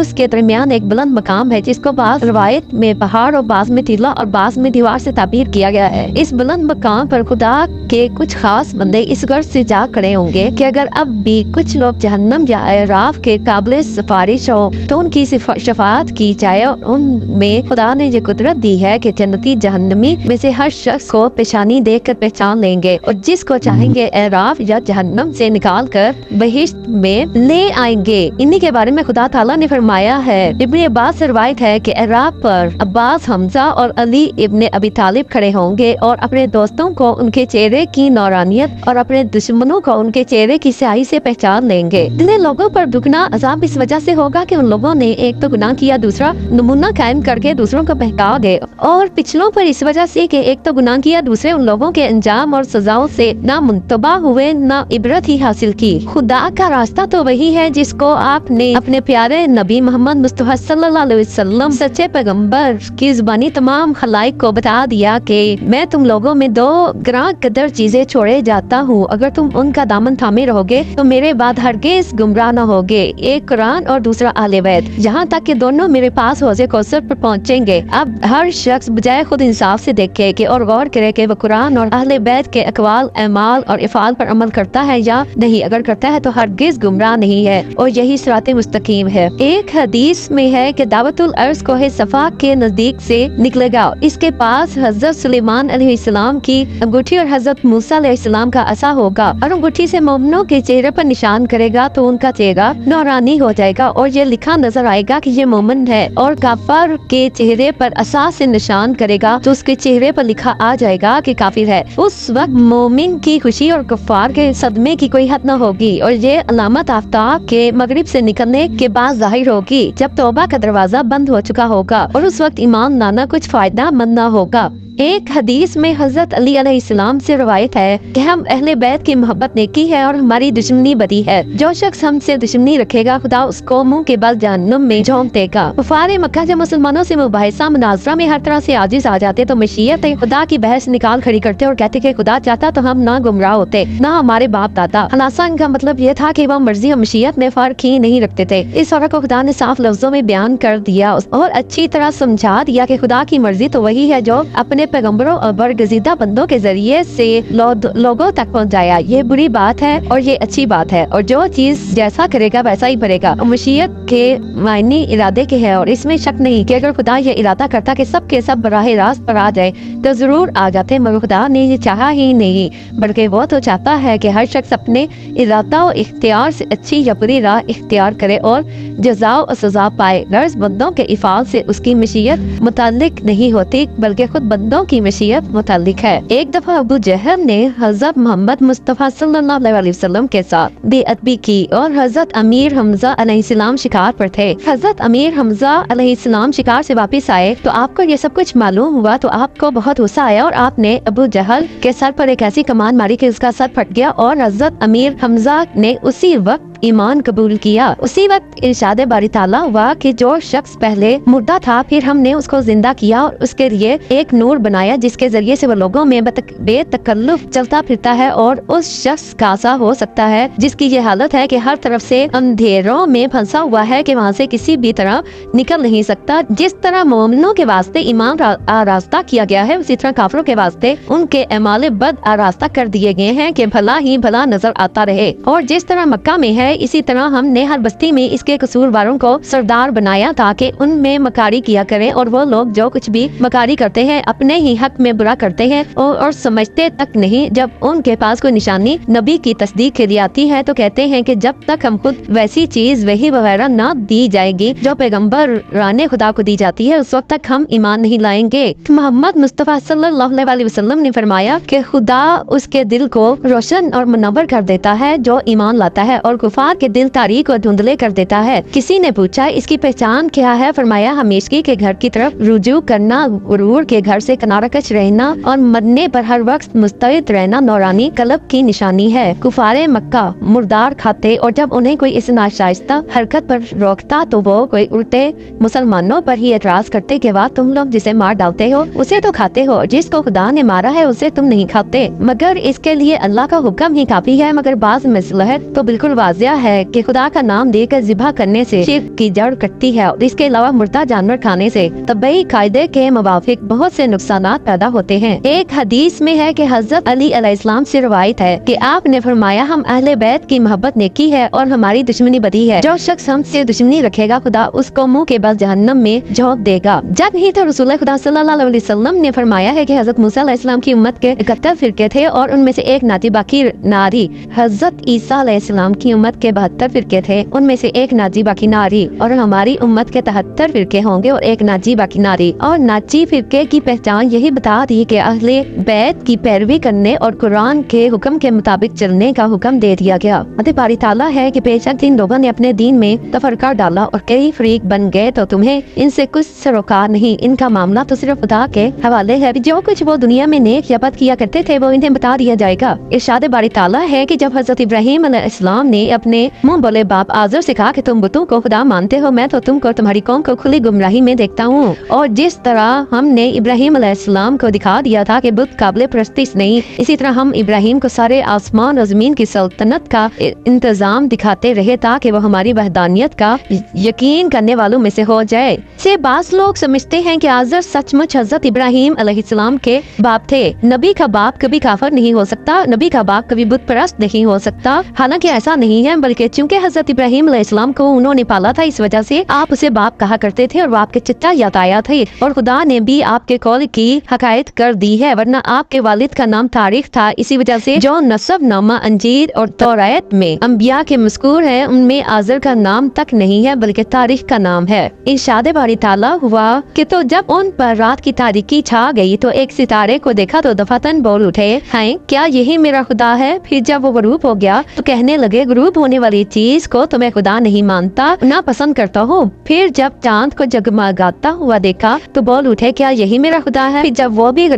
اس کے درمیان ایک بلند مقام ہے جس کو بعض روایت میں پہاڑ اور بعض میں ٹیلا اور بعض میں دیوار سے تعبیر کیا گیا ہے۔ اس بلند مقام پر خدا کے کچھ خاص بندے اس غرض سے جا کھڑے ہوں گے کہ اگر اب بھی کچھ لوگ جہنم یا اعراف کے قابل سفارش ہو تو ان کی شفاعت کی جائے، اور ان میں خدا نے یہ قدرت دی ہے کہ جنتی جہنمی میں سے ہر شخص کو پیشانی دیکھ کر پہچان لیں گے، اور جس کو چاہیں گے اعراف یا جہنم سے نکال کر بہشت میں لے آئیں گے۔ انہی کے بارے میں خدا تعالیٰ نے فرمایا ہے، ابن عباس سے روایت ہے کہ اعراف پر عباس، حمزہ اور علی ابن ابی طالب کھڑے ہوں گے اور اپنے دوستوں کو ان کے چہرے کی نورانیت اور اپنے دشمنوں کو ان کے چہرے کی سیاہی سے پہچان لیں گے۔ اتنے لوگوں پر دگنا عذاب اس وجہ سے ہوگا کہ ان لوگوں نے ایک تو گناہ کیا، دوسرا نمونہ قائم کر کے دوسروں کو بہکا گئے، اور پچھلوں پر اس وجہ سے کہ ایک تو گناہ کیا، دوسرے ان لوگوں کے انجام اور سزاؤں سے نہ منتبہ ہوئے، نہ عبرت ہی حاصل کی۔ خدا کا راستہ تو وہی ہے جس کو آپ نے اپنے پیارے نبی محمد مصطفیٰ صلی اللہ علیہ وسلم سچے پیغمبر کی زبانی تمام خلائق کو بتا دیا کہ میں تم لوگوں میں دو گراں قدر چیزیں چھوڑے جاتا ہوں، اگر تم ان کا دامن تھامے رہو گے تو میرے بعد ہرگز گمراہ نہ ہوگے، ایک قرآن اور دوسرا اہل بیت، جہاں تک کہ دونوں میرے پاس حوض کوثر پر پہنچیں گے۔ اب ہر شخص بجائے خود انصاف سے دیکھے کہ اور غور کرے کہ وہ قرآن اور اہل بیت کے اقوال، اعمال اور افعال پر عمل کرتا ہے یا نہیں، اگر کرتا ہے تو ہرگز گمراہ نہیں ہے، اور یہی صراط مستقیم ہے۔ ایک حدیث میں ہے کہ دعوت العرض کوہ صفا کے نزدیک سے نکلے گا، اس کے پاس حضرت سلیمان علیہ السلام کی انگوٹھی اور حضرت موسیٰ علیہ السلام کا عصا ہوگا، اور انگوٹھی سے مومنوں کے چہرے پر نشان کرے گا تو ان کا چہرہ نورانی ہو جائے گا اور یہ لکھا نظر آئے گا کہ یہ مومن ہے، اور کافر کے چہرے پر عصا سے نشان کرے گا تو اس کے چہرے پر لکھا آ جائے گا کہ کافر ہے۔ اس وقت مومن کی خوشی اور کفار کے صدمے کی کوئی حد نہ ہوگی، اور یہ علامت آفتاب کے مغرب سے نکلنے کے بعد ظاہر ہوگی جب توبہ کا دروازہ بند ہو چکا ہوگا، اور اس وقت ایمان لانا کچھ فائدہ مند نہ ہوگا۔ ایک حدیث میں حضرت علی علیہ السلام سے روایت ہے کہ ہم اہل بیت کی محبت نیکی ہے اور ہماری دشمنی بدی ہے، جو شخص ہم سے دشمنی رکھے گا خدا اس کو منہ کے بل جہنم میں جھونک دے گا۔ کفار مکہ جب مسلمانوں سے مباحثہ مناظرہ میں ہر طرح سے عاجز آ جاتے تو مشیت خدا کی بحث نکال کھڑی کرتے اور کہتے کہ خدا چاہتا تو ہم نہ گمراہ ہوتے، نہ ہمارے باپ دادا۔ خلاصہ ان کا مطلب یہ تھا کہ وہ مرضی اور مشیت میں فرق ہی نہیں رکھتے تھے۔ اس فرق کو خدا نے صاف لفظوں میں بیان کر دیا اور اچھی طرح سمجھا دیا کہ خدا کی مرضی تو وہی ہے جو اپنے پیغمبروں اور برگزیدہ بندوں کے ذریعے سے لوگوں تک پہنچایا۔ یہ بری بات ہے اور یہ اچھی بات ہے، اور جو چیز جیسا کرے گا ویسا ہی بھرے گا، مشیت کے معنی ارادے کے ہے، اور اس میں شک نہیں کہ اگر خدا یہ ارادہ کرتا کہ سب کے سب براہ راست پر آ جائے تو ضرور آ جاتے، مگر خدا نے یہ چاہا ہی نہیں، بلکہ وہ تو چاہتا ہے کہ ہر شخص اپنے ارادہ و اختیار سے اچھی یا بری راہ اختیار کرے اور جزا و سزا پائے۔ غرض بندوں کے افعال سے اس کی مشیت متعلق نہیں ہوتی بلکہ خود بندوں کی مشیت متعلق ہے۔ ایک دفعہ ابو جہل نے حضرت محمد مصطفیٰ صلی اللہ علیہ وسلم کے ساتھ بے ادبی کی، اور حضرت امیر حمزہ علیہ السلام شکار پر تھے۔ حضرت امیر حمزہ علیہ السلام شکار سے واپس آئے تو آپ کو یہ سب کچھ معلوم ہوا تو آپ کو بہت غصہ آیا، اور آپ نے ابو جہل کے سر پر ایک ایسی کمان ماری کہ اس کا سر پھٹ گیا، اور حضرت امیر حمزہ نے اسی وقت ایمان قبول کیا۔ اسی وقت ارشاد باری تعالیٰ ہوا کہ جو شخص پہلے مردہ تھا پھر ہم نے اس کو زندہ کیا اور اس کے لیے ایک نور بنایا جس کے ذریعے سے وہ لوگوں میں بے تکلف چلتا پھرتا ہے، اور اس شخص کا سا ہو سکتا ہے جس کی یہ حالت ہے کہ ہر طرف سے اندھیروں میں پھنسا ہوا ہے کہ وہاں سے کسی بھی طرح نکل نہیں سکتا۔ جس طرح مومنوں کے واسطے ایمان آراستہ کیا گیا ہے اسی طرح کافروں کے واسطے ان کے اعمال بد آراستہ کر دیے گئے ہیں کہ بھلا ہی بھلا نظر آتا رہے، اور جس طرح مکہ میں ہے اسی طرح ہم نے ہر بستی میں اس کے قصورواروں کو سردار بنایا تاکہ ان میں مکاری کیا کریں، اور وہ لوگ جو کچھ بھی مکاری کرتے ہیں اپنے ہی حق میں برا کرتے ہیں اور سمجھتے تک نہیں۔ جب ان کے پاس کوئی نشانی نبی کی تصدیق کے لیے آتی ہے تو کہتے ہیں کہ جب تک ہم خود ویسی چیز وحی وغیرہ نہ دی جائے گی جو پیغمبر رانے خدا کو دی جاتی ہے اس وقت تک ہم ایمان نہیں لائیں گے۔ محمد مصطفیٰ صلی اللہ علیہ وسلم نے فرمایا کہ خدا اس کے دل کو روشن اور منور کر دیتا ہے جو ایمان لاتا ہے، اور کفار کے دل تاریک اور دھندلے کر دیتا ہے۔ کسی نے پوچھا اس کی پہچان کیا ہے؟ فرمایا ہمیشگی کے گھر کی طرف رجوع کرنا، غرور کے گھر سے کنارہ کش رہنا اور مرنے پر ہر وقت مستعد رہنا نورانی قلب کی نشانی ہے۔ کفار مکہ مردار کھاتے اور جب انہیں کوئی اس ناشائستہ حرکت پر روکتا تو وہ کوئی الٹے مسلمانوں پر ہی اعتراض کرتے کہ واہ تم لوگ جسے مار ڈالتے ہو اسے تو کھاتے ہو، جس کو خدا نے مارا ہے اسے تم نہیں کھاتے، مگر اس کے لیے اللہ کا حکم ہی کافی ہے۔ مگر بعض مصلحت تو بالکل واضح واضح ہے کہ خدا کا نام دے کر ذبح کرنے سے شرک کی جڑ کٹتی ہے اور اس کے علاوہ مردہ جانور کھانے سے طبعی قاعدے کے موافق بہت سے نقصانات پیدا ہوتے ہیں۔ ایک حدیث میں ہے کہ حضرت علی علیہ السلام سے روایت ہے کہ آپ نے فرمایا، ہم اہل بیت کی محبت نیکی ہے اور ہماری دشمنی بدی ہے۔ جو شخص ہم سے دشمنی رکھے گا خدا اس کو منہ کے بل جہنم میں جھونک دے گا۔ جب ہی تو رسول خدا صلی اللہ علیہ وسلم نے فرمایا ہے کہ حضرت موسیٰ علیہ السلام کی امت کے 71 فرقے تھے اور ان میں سے ایک ناجی باقی ناری۔ حضرت عیسیٰ علیہ السلام کی امت کے 72 فرقے تھے، ان میں سے ایک ناجی باقی ناری، اور ہماری امت کے 73 فرقے ہوں گے اور ایک ناجی باقی ناری۔ اور ناجی فرقے کی پہچان یہی بتا دی کہ اہل بیت کی پیروی کرنے اور قرآن کے حکم کے مطابق چلنے کا حکم دے دیا گیا۔ باری تعالیٰ ہے کہ بے شک جن لوگوں نے اپنے دین میں تفرقہ ڈالا اور کئی فریق بن گئے تو تمہیں ان سے کچھ سروکار نہیں، ان کا معاملہ تو صرف خدا کے حوالے ہے، جو کچھ وہ دنیا میں نیک یا بد کیا کرتے تھے وہ انہیں بتا دیا جائے گا۔ ارشاد باری تعالیٰ ہے کہ جب حضرت ابراہیم علیہ السلام نے اپنے منہ بولے باپ آزر سے کہا کہ تم بتوں کو خدا مانتے ہو، میں تو تم کو تمہاری قوم کو کھلی گمراہی میں دیکھتا ہوں، اور جس طرح ہم نے ابراہیم علیہ السلام کو دکھا دیا تھا کہ بت قابل پرستی نہیں، اسی طرح ہم ابراہیم کو سارے آسمان اور زمین کی سلطنت کا انتظام دکھاتے رہے تاکہ وہ ہماری وحدانیت کا یقین کرنے والوں میں سے ہو جائے۔ سے بعض لوگ سمجھتے ہیں کہ آزر سچ مچ حضرت ابراہیم علیہ السلام کے باپ تھے۔ نبی کا باپ کبھی کافر نہیں ہو سکتا، نبی کا باپ کبھی بت پرست نہیں ہو سکتا، حالانکہ ایسا نہیں ہے، بلکہ چونکہ حضرت ابراہیم علیہ السلام کو انہوں نے پالا تھا اس وجہ سے آپ اسے باپ کہا کرتے تھے اور باپ کے چچا یا تایا تھے، اور خدا نے بھی آپ کے قول کی حقائق کر دی ہے، ورنہ آپ کے والد کا نام تاریخ تھا، اسی وجہ سے جو نسب نامہ انجیل اور توریت میں انبیاء کے مذکور ہیں ان میں آزر کا نام تک نہیں ہے بلکہ تاریخ کا نام ہے۔ ارشاد باری تعالیٰ ہوا کہ تو جب ان پر رات کی تاریکی چھا گئی تو ایک ستارے کو دیکھا تو دفعتاً بول اٹھے، ہیں کیا یہی میرا خدا ہے؟ پھر جب وہ غروب ہو گیا تو کہنے لگے غروب ہونے والی چیز کو تو میں خدا نہیں مانتا نہ پسند کرتا ہوں۔ پھر جب چاند کو جگمگاتا ہوا دیکھا تو بول اٹھے کیا یہی میرا خدا ہے؟ پھر جب وہ بھی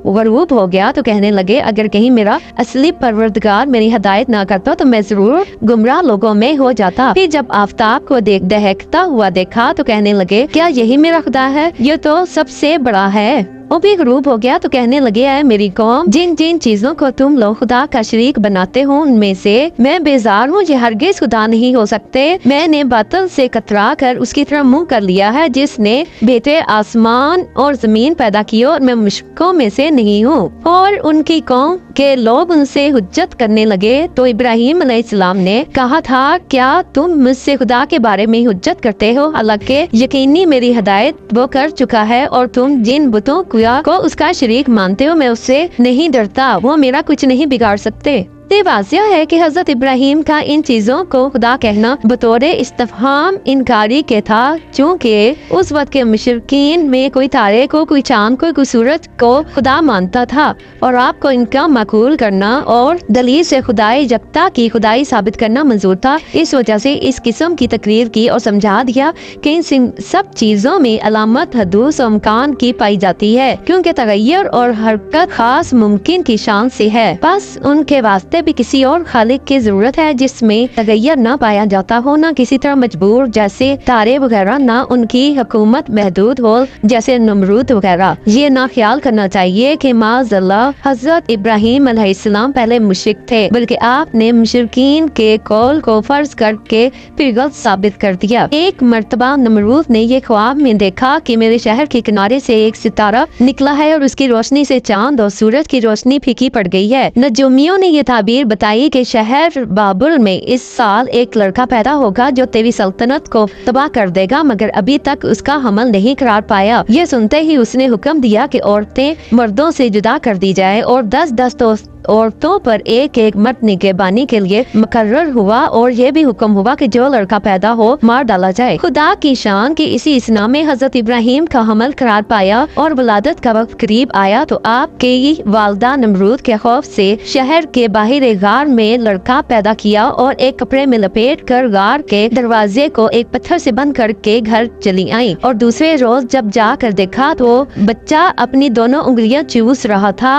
غروب ہو گیا تو کہنے لگے اگر کہیں میرا اصلی پروردگار میری ہدایت نہ کرتا تو میں ضرور گمراہ لوگوں میں ہو جاتا۔ پھر جب آفتاب کو دہکتا ہوا دیکھا تو کہنے لگے کیا یہی میرا خدا ہے؟ یہ تو سب سے بڑا ہے۔ وہ بھی غروب ہو گیا تو کہنے لگے اے میری قوم، جن جن چیزوں کو تم لوگ خدا کا شریک بناتے ہو ان میں سے میں بیزار ہوں، یہ ہرگز خدا نہیں ہو سکتے۔ میں نے باطل سے کترا کر اس کی طرف منہ کر لیا ہے جس نے بیٹے آسمان اور زمین پیدا کیے، اور میں مشرکوں میں سے نہیں ہوں۔ اور ان کی قوم کے لوگ ان سے حجت کرنے لگے تو ابراہیم علیہ السلام نے کہا تھا کیا تم مجھ سے خدا کے بارے میں حجت کرتے ہو، حالانکہ یقینی میری ہدایت وہ کر چکا ہے، اور تم جن بتوں کو اس کا شریک مانتے ہو میں اس سے نہیں ڈرتا، وہ میرا کچھ نہیں بگاڑ سکتے۔ یہ واضح ہے کہ حضرت ابراہیم کا ان چیزوں کو خدا کہنا بطور استفہام انکاری کے تھا، چونکہ اس وقت کے مشرکین میں کوئی تارے کو، کوئی چاند کو، کوئی سورج کو خدا مانتا تھا، اور آپ کو ان کا معقول کرنا اور دلیل سے خدائی یکتا کی خدائی ثابت کرنا منظور تھا۔ اس وجہ سے اس قسم کی تقریر کی اور سمجھا دیا کہ ان سب چیزوں میں علامت حدوث و امکان کی پائی جاتی ہے، کیونکہ تغیر اور حرکت خاص ممکن کی شان سے ہے، بس ان کے واسطے بھی کسی اور خالق کی ضرورت ہے جس میں تغیر نہ پایا جاتا ہو، نہ کسی طرح مجبور جیسے تارے وغیرہ، نہ ان کی حکومت محدود ہو جیسے نمرود وغیرہ۔ یہ نہ خیال کرنا چاہیے کہ معاذ اللہ حضرت ابراہیم علیہ السلام پہلے مشرک تھے، بلکہ آپ نے مشرکین کے قول کو فرض کر کے پھر غلط ثابت کر دیا۔ ایک مرتبہ نمرود نے یہ خواب میں دیکھا کہ میرے شہر کے کنارے سے ایک ستارہ نکلا ہے اور اس کی روشنی سے چاند اور سورج کی روشنی پھیکی پڑ گئی ہے۔ نجومیوں نے یہ تعبیر بتائی کہ شہر بابل میں اس سال ایک لڑکا پیدا ہوگا جو تیری سلطنت کو تباہ کر دے گا، مگر ابھی تک اس کا حمل نہیں قرار پایا۔ یہ سنتے ہی اس نے حکم دیا کہ عورتیں مردوں سے جدا کر دی جائے، اور 10 عورتوں پر ایک مرد نگہبانی کے لیے مقرر ہوا، اور یہ بھی حکم ہوا کہ جو لڑکا پیدا ہو مار ڈالا جائے۔ خدا کی شان کی اسی اسنا میں حضرت ابراہیم کا حمل قرار پایا اور ولادت کا وقت قریب آیا تو آپ کی والدہ نمرود کے خوف سے شہر کے باہر غار میں لڑکا پیدا کیا اور ایک کپڑے میں لپیٹ کر غار کے دروازے کو ایک پتھر سے بند کر کے گھر چلی آئی، اور دوسرے روز جب جا کر دیکھا تو بچہ اپنی دونوں انگلیاں چوس رہا تھا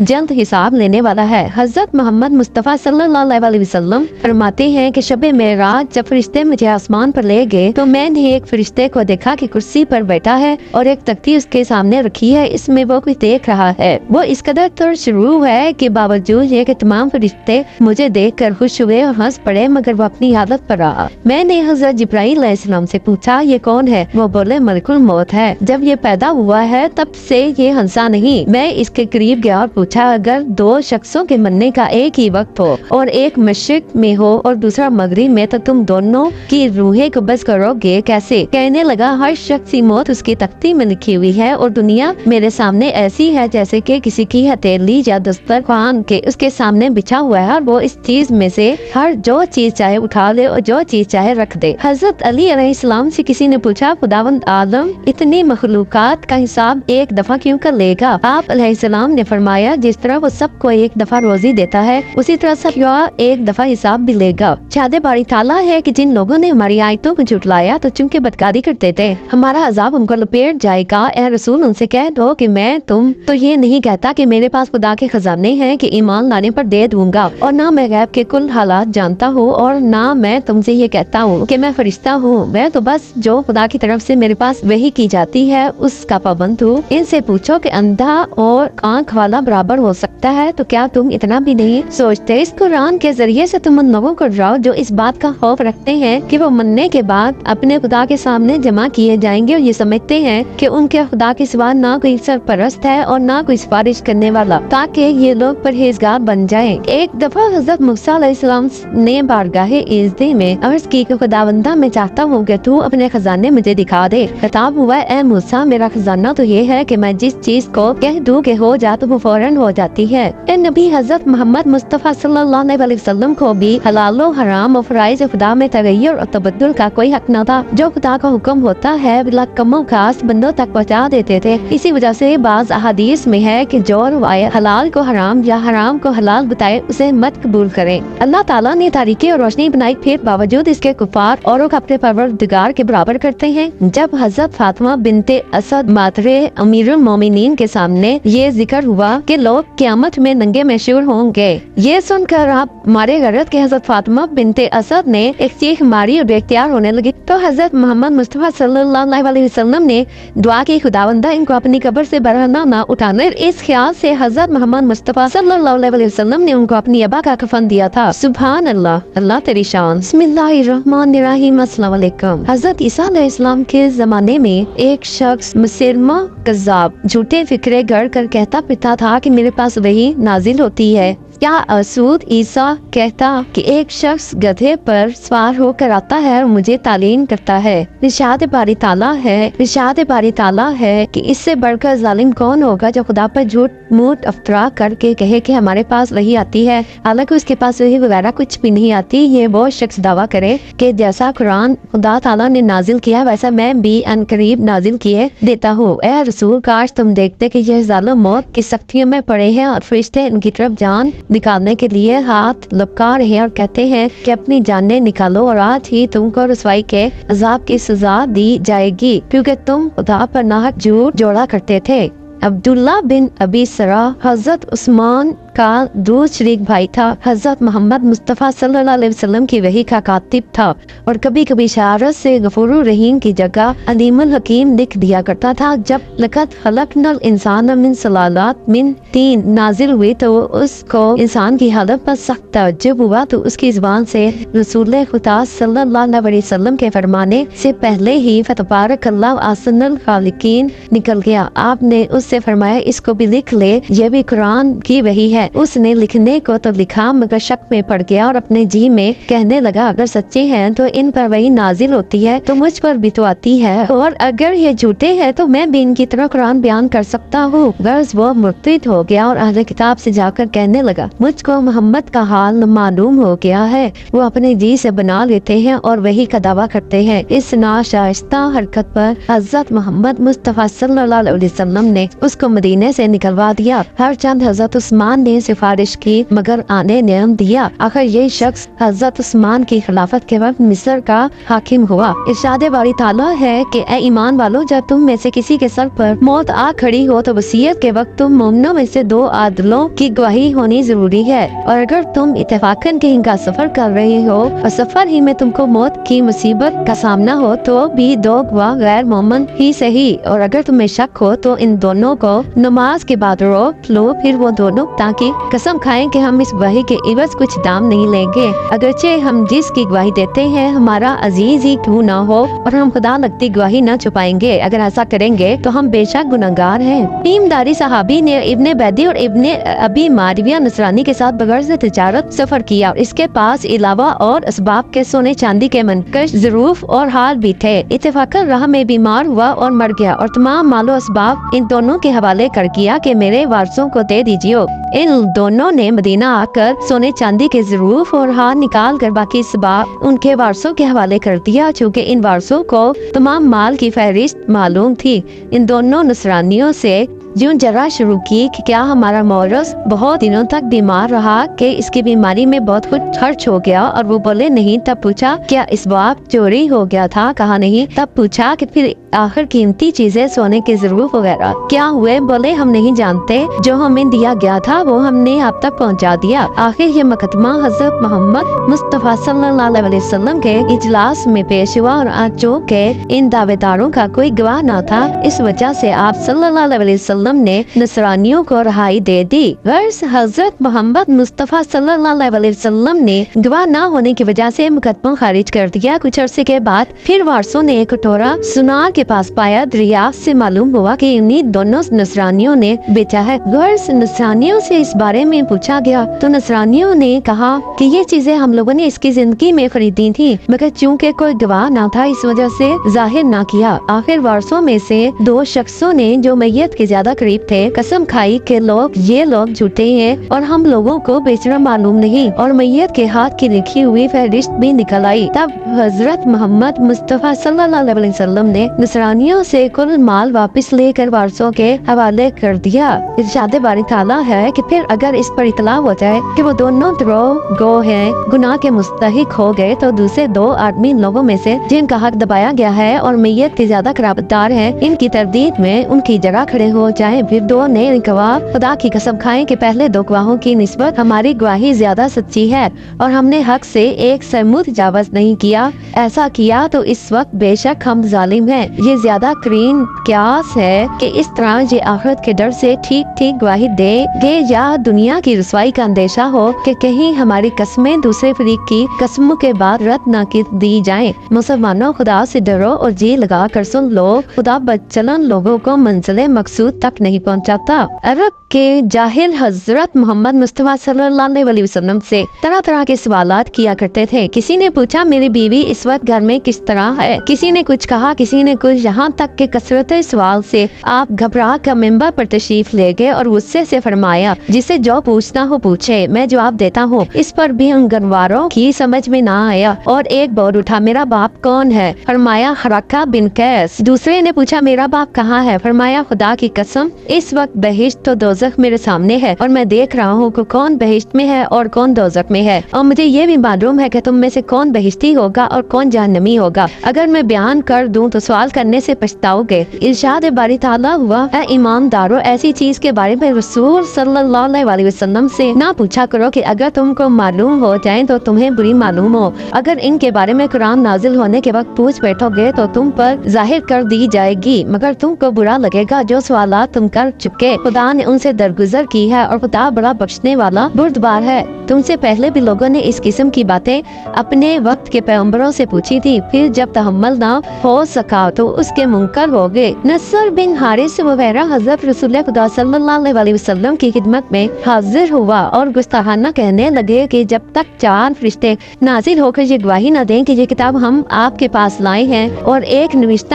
جلد حساب لینے والا ہے۔ حضرت محمد مصطفیٰ صلی اللہ علیہ وسلم فرماتے ہیں کہ شب معراج جب فرشتے مجھے آسمان پر لے گئے تو میں نے ایک فرشتے کو دیکھا کہ کرسی پر بیٹھا ہے اور ایک تختی اس کے سامنے رکھی ہے، اس میں وہ کچھ دیکھ رہا ہے۔ وہ اس قدر ترشروع ہے کہ باوجود یہ کہ تمام فرشتے مجھے دیکھ کر خوش ہوئے اور ہنس پڑے، مگر وہ اپنی عادت پر رہا۔ میں نے حضرت جبرائیل علیہ السلام سے پوچھا یہ کون ہے؟ وہ بولے ملک الموت ہے، جب یہ پیدا ہوا ہے تب سے یہ ہنسا نہیں۔ میں اس کے قریب گیا اور پوچھا اگر دو شخصوں کے مرنے کا ایک ہی وقت ہو اور ایک مشرق میں ہو اور دوسرا مغرب میں تو تم دونوں کی روحیں قبض کرو گے کیسے؟ کہنے لگا ہر شخص کی موت اس کی تختی میں لکھی ہوئی ہے اور دنیا میرے سامنے ایسی ہے جیسے کہ کسی کی ہتھیلی یا دسترخوان کے اس کے سامنے بچھا ہوا ہے اور وہ اس چیز میں سے ہر جو چیز چاہے اٹھا لے اور جو چیز چاہے رکھ دے۔ حضرت علی علیہ السلام سے کسی نے پوچھا خداوند عالم اتنی مخلوقات کا حساب ایک دفعہ کیوں کر لے گا؟ آپ علیہ السلام نے فرمایا جس طرح وہ سب کو ایک دفعہ روزی دیتا ہے اسی طرح سب کو ایک دفعہ حساب بھی لے گا۔ شاد باری تعالیٰ ہے کہ جن لوگوں نے ہماری آیتوں کو جھٹلایا تو چونکہ بدکاری کرتے تھے ہمارا عذاب ان کو لپیٹ جائے گا۔ اے رسول ان سے کہہ دو کہ میں تم تو یہ نہیں کہتا کہ میرے پاس خدا کے خزانے ہیں کہ ایمان لانے پر دے دوں گا، اور نہ میں غیب کے کل حالات جانتا ہوں، اور نہ میں تم سے یہ کہتا ہوں کہ میں فرشتہ ہوں، میں تو بس جو خدا کی طرف سے میرے پاس وحی کی جاتی ہے اس کا پابند ہوں۔ ان سے پوچھو کہ اندھا اور آنکھ والا برابر ہو سکتا ہے تو کیا تم اتنا بھی نہیں سوچتے؟ اس قرآن کے ذریعے سے تم ان لوگوں کو ڈراؤ جو اس بات کا خوف رکھتے ہیں کہ وہ مرنے کے بعد اپنے خدا کے سامنے جمع کیے جائیں گے اور یہ سمجھتے ہیں کہ ان کے خدا کے سوا نہ کوئی سرپرست ہے اور نہ کوئی سفارش کرنے والا، تاکہ یہ لوگ پرہیزگار بن جائیں۔ ایک دفعہ حضرت موسیٰ علیہ السلام نے بارگاہ عزت میں عرض کی کہ خداوندہ میں چاہتا ہوں کہ تو اپنے خزانے مجھے دکھا دے۔ خطاب ہوا اے موسیٰ میرا خزانہ تو یہ ہے کہ میں جس چیز کو کہہ دوں کہ ہو جا تو وہ فوراً ہو جاتی ہے۔ اے نبی حضرت محمد مصطفیٰ صلی اللہ علیہ وسلم کو بھی حلال و حرام اور فرائض خدا میں تغیر اور تبدل کا کوئی حق نہ تھا۔ جو خدا کا حکم ہوتا ہے بلا کم و کاست بندوں تک پہنچا دیتے تھے۔ اسی وجہ سے بعض احادیث میں ہے کہ جو روایت حلال کو حرام یا حرام کو حلال بتائے اسے مت قبول کریں۔ اللہ تعالیٰ نے تاریکی اور روشنی بنائی، پھر باوجود اس کے کفار اوروں کو اپنے پروردگار کے برابر کرتے ہیں۔ جب حضرت فاطمہ بنت اسد ماترے امیر المومنین کے سامنے یہ ذکر ہوا کہ لوگ قیامت میں ننگے مشہور ہوں گے، یہ سن کر آپ مارے غیرت کے حضرت فاطمہ بنت اسد نے ایک چیخ ماری اور بے اختیار ہونے لگی، تو حضرت محمد مصطفیٰ صلی اللہ علیہ وسلم نے دعا کی خداوندہ ان کو اپنی قبر سے برہنہ نہ اٹھانے۔ اس خیال سے حضرت محمد مصطفیٰ صلی اللہ علیہ وسلم نے ان کو اپنی ابا کا کفن دیا تھا۔ سبحان اللہ، اللہ تیری شان۔ بسم اللہ الرحمن الرحیم۔ السلام علیکم۔ حضرت عیسیٰ علیہ السلام کے زمانے میں ایک شخص مسلمہ کذاب جھوٹے فکرے گڑھ کر کہتا پتا تھا کہ میرے پاس وحی نازل ہوتی ہے۔ کیا اسود عیسیٰ کہتا کہ ایک شخص گدھے پر سوار ہو کر آتا ہے اور مجھے تعلیم کرتا ہے۔ ارشاد باری تعالیٰ ہے کہ اس سے بڑھ کر ظالم کون ہوگا جو خدا پر جھوٹ موٹ افطرا کر کے کہے کہ ہمارے پاس وحی آتی ہے، حالانکہ اس کے پاس وحی وغیرہ کچھ بھی نہیں آتی۔ یہ وہ شخص دعویٰ کرے کہ جیسا قرآن خدا تعالیٰ نے نازل کیا ویسا میں بھی ان قریب نازل کیے دیتا ہوں۔ اے رسول کاش تم دیکھتے کہ یہ ظالم موت کی سختیوں میں پڑے ہیں اور فرشتے ان کی طرف جان نکالنے کے لیے ہاتھ لپکا رہے ہیں اور کہتے ہیں کہ اپنی جانیں نکالو اور آج ہی تم کو رسوائی کے عذاب کی سزا دی جائے گی، کیونکہ تم خدا پر ناحق جھوٹ جوڑا کرتے تھے۔ عبداللہ بن ابی سرا حضرت عثمان کا دو شریک بھائی تھا۔ حضرت محمد مصطفیٰ صلی اللہ علیہ وسلم کی وحی کا کاتب تھا اور کبھی کبھی شہادت سے غفور الرحیم کی جگہ علیم الحکیم لکھ دیا کرتا تھا۔ جب لقد خلقنا الانسان من سلالات من طین نازل ہوئی تو اس کو انسان کی حالت پر سخت تعجب ہوا، تو اس کی زبان سے رسول خدا صلی اللہ علیہ وسلم کے فرمانے سے پہلے ہی فتبارک اللہ احسن الخالقین نکل گیا۔ آپ نے اس سے فرمایا اس کو بھی لکھ لے، یہ بھی قرآن کی وحی ہے۔ اس نے لکھنے کو تو لکھا مگر شک میں پڑ گیا اور اپنے جی میں کہنے لگا اگر سچے ہیں تو ان پر وحی نازل ہوتی ہے تو مجھ پر بھی تو آتی ہے، اور اگر یہ جھوٹے ہیں تو میں بھی ان کی طرح قرآن بیان کر سکتا ہوں۔ غرض وہ مرتد ہو گیا اور اہل کتاب سے جا کر کہنے لگا مجھ کو محمد کا حال معلوم ہو گیا ہے، وہ اپنے جی سے بنا لیتے ہیں اور وحی کا دعویٰ کرتے ہیں۔ اس ناشائستہ حرکت پر حضرت محمد مصطفیٰ صلی اللہ علیہ وسلم نے اس کو مدینے سے نکلوا دیا۔ ہر چند حضرت عثمان نے سفارش کی مگر آنے نیم دیا۔ آخر یہ شخص حضرت عثمان کی خلافت کے وقت مصر کا حاکم ہوا۔ ارشاد باری تعالیٰ ہے کہ اے ایمان والو، جب تم میں سے کسی کے سر پر موت آ کھڑی ہو تو وصیت کے وقت تم مومنوں میں سے 2 عادلوں کی گواہی ہونی ضروری ہے، اور اگر تم اتفاقاً کہیں کا سفر کر رہے ہو اور سفر ہی میں تم کو موت کی مصیبت کا سامنا ہو تو بھی 2 گواہ غیر مومن ہی صحیح، اور اگر تمہیں شک ہو تو ان دونوں کو نماز کے بعد روک لو، پھر وہ دونوں تاکہ قسم کھائیں کہ ہم اس گواہی کے عوض کچھ دام نہیں لیں گے، اگرچہ ہم جس کی گواہی دیتے ہیں ہمارا عزیز ہی کیوں نہ ہو، اور ہم خدا لگتی گواہی نہ چھپائیں گے، اگر ایسا کریں گے تو ہم بے شک گناہگار ہیں۔ تیمداری صحابی نے ابن بیدی اور ابن ابی معاویہ نصرانی کے ساتھ بغرض تجارت سفر کیا، اور اس کے پاس علاوہ اور اسباب کے سونے چاندی کے منقش ظروف اور ہار بھی تھے۔ اتفاقاً راہ میں بیمار ہوا اور مر گیا، اور تمام مال و اسباب ان دونوں کے حوالے کر کیا کہ میرے وارثوں کو دے دیجیے۔ ان دونوں نے مدینہ آ کر سونے چاندی کے ظروف اور ہار نکال کر باقی اسباب ان کے وارثوں کے حوالے کر دیا، چونکہ ان وارثوں کو تمام مال کی فہرست معلوم تھی۔ ان دونوں نصرانیوں سے جوں جرا شروع کی کہ کیا ہمارا مورث بہت دنوں تک بیمار رہا کہ اس کی بیماری میں بہت کچھ خرچ ہو گیا، اور وہ بولے نہیں۔ تب پوچھا کیا اسباب چوری ہو گیا تھا؟ کہا نہیں۔ تب پوچھا کہ پھر آخر قیمتی چیزیں سونے کے ظروف وغیرہ کیا ہوئے؟ بولے ہم نہیں جانتے، جو ہمیں دیا گیا تھا وہ ہم نے آپ تک پہنچا دیا۔ آخر یہ مقدمہ حضرت محمد مصطفیٰ صلی اللہ علیہ وسلم کے اجلاس میں پیش ہوا، اور چونکہ ان دعوے داروں کا کوئی گواہ نہ تھا اس وجہ سے آپ صلی اللہ علیہ وسلم نے نصرانیوں کو رہائی دے دی۔ غرض حضرت محمد مصطفیٰ صلی اللہ علیہ وسلم نے گواہ نہ ہونے کی وجہ سے مقدمہ خارج کر دیا۔ کچھ عرصے کے بعد پھر وارثوں نے ایک کٹورا سنار کے پاس پایا۔ دریافت سے معلوم ہوا کہ انہی دونوں نصرانیوں نے بیچا ہے۔ غرض نصرانیوں سے اس بارے میں پوچھا گیا تو نصرانیوں نے کہا کہ یہ چیزیں ہم لوگوں نے اس کی زندگی میں خریدی تھی، مگر چونکہ کوئی گواہ نہ تھا اس وجہ سے ظاہر نہ کیا۔ آخر وارثوں میں سے 2 شخصوں نے جو میت کے زیادہ قریب تھے قسم کھائی کہ یہ لوگ جھوٹے ہیں اور ہم لوگوں کو بیچنا معلوم نہیں، اور میت کے ہاتھ کی لکھی ہوئی فہرست بھی نکل آئی۔ تب حضرت محمد مصطفیٰ صلی اللہ علیہ وسلم نے نصرانیوں سے کل مال واپس لے کر وارثوں کے حوالے کر دیا۔ ارشاد باری تعالیٰ ہے کہ پھر اگر اس پر اطلاع ہو جائے کہ وہ دونوں گروہ ہیں گناہ کے مستحق ہو گئے تو دوسرے 2 آدمی لوگوں میں سے جن کا حق دبایا گیا ہے اور میت کے زیادہ قرابت دار ہیں ان کی تردید میں ان کی جگہ کھڑے ہو جائیں۔ پھر 2 نئے گواہ خدا کی قسم کھائیں کہ پہلے 2 گواہوں کی نسبت ہماری گواہی زیادہ سچی ہے اور ہم نے حق سے ایک سمو تجاوز نہیں کیا، ایسا کیا تو اس وقت بے شک ہم ظالم ہیں۔ یہ زیادہ کرین قیاس ہے کہ اس طرح یہ آخرت کے ڈر سے ٹھیک گواہی دے گے یا دنیا کی رسوائی کا اندیشہ ہو کہ کہیں ہماری قسمیں دوسرے فریق کی قسموں کے بعد رد نہ دی جائیں۔ مسلمانوں خدا سے ڈرو اور جی لگا کر سن لو، خدا بدچلن لوگوں کو منزل مقصود تک نہیں پہنچاتا۔ عرب کے جاہل حضرت محمد مصطفیٰ صلی اللہ علیہ وسلم سے طرح کے سوالات کیا کرتے تھے۔ کسی نے پوچھا میری بیوی اس وقت گھر میں کس طرح ہے، کسی نے کچھ کہا، کسی نے کچھ، یہاں تک کہ کثرت سوال سے آپ گھبرا کر ممبر پر تشریف لے گئے اور غصے سے فرمایا جسے جو پوچھنا ہو پوچھے، میں جواب دیتا ہوں۔ اس پر بھی ان گنواروں کی سمجھ میں نہ آیا اور ایک بول اٹھا میرا باپ کون ہے؟ فرمایا حرکہ بن قیس۔ دوسرے نے پوچھا میرا باپ کہاں ہے؟ فرمایا خدا کی قسم اس وقت بہشت تو دوزخ میرے سامنے ہے اور میں دیکھ رہا ہوں کہ کون بہشت میں ہے اور کون دوزخ میں ہے، اور مجھے یہ بھی معلوم ہے کہ تم میں سے کون بہشتی ہوگا اور کون جہنمی ہوگا۔ اگر میں بیان کر دوں تو سوال کرنے سے پچھتاؤ گے۔ ارشاد باری تعالیٰ ہوا اے ایماندارو، ایسی چیز کے بارے میں رسول صلی اللہ علیہ وسلم سے نہ پوچھا کرو کہ اگر تم کو معلوم ہو جائیں تو تمہیں بری معلوم ہو۔ اگر ان کے بارے میں قرآن نازل ہونے کے وقت پوچھ بیٹھو گے تو تم پر ظاہر کر دی جائے گی، مگر تم کو برا لگے گا جو سوالات تم کر چکے۔ خدا نے ان سے درگزر کی ہے اور خدا بڑا بخشنے والا بردبار ہے۔ تم سے پہلے بھی لوگوں نے اس قسم کی باتیں اپنے وقت کے پیغمبروں سے پوچھی تھی، پھر جب تحمل نہ ہو سکا تو اس کے منکر ہو گئے۔ نصر بن حارث وغیرہ حضرت رسول خدا صلی اللہ علیہ وسلم کی خدمت میں حاضر ہوا اور گستاخانہ کہنے لگے کہ جب تک 4 فرشتے نازل ہو کر یہ گواہی نہ دیں کہ یہ کتاب ہم آپ کے پاس لائے ہیں اور ایک نوشتہ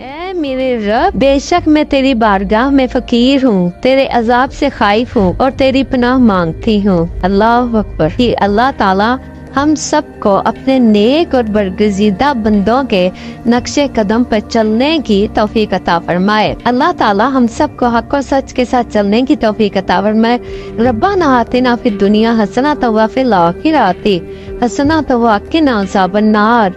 اے میرے رب، بے شک میں تیری بارگاہ میں فقیر ہوں، تیرے عذاب سے خائف ہوں اور تیری پناہ مانگتی ہوں۔ اللہ اکبر۔ کہ اللہ تعالی ہم سب کو اپنے نیک اور برگزیدہ بندوں کے نقش قدم پر چلنے کی توفیق عطا فرمائے۔ اللہ تعالی ہم سب کو حق و سچ کے ساتھ چلنے کی توفیق عطا فرمائے۔ ربنا آتنا فی الدنیا حسنۃ وفی الآخرۃ حسنۃ وقنا عذاب النار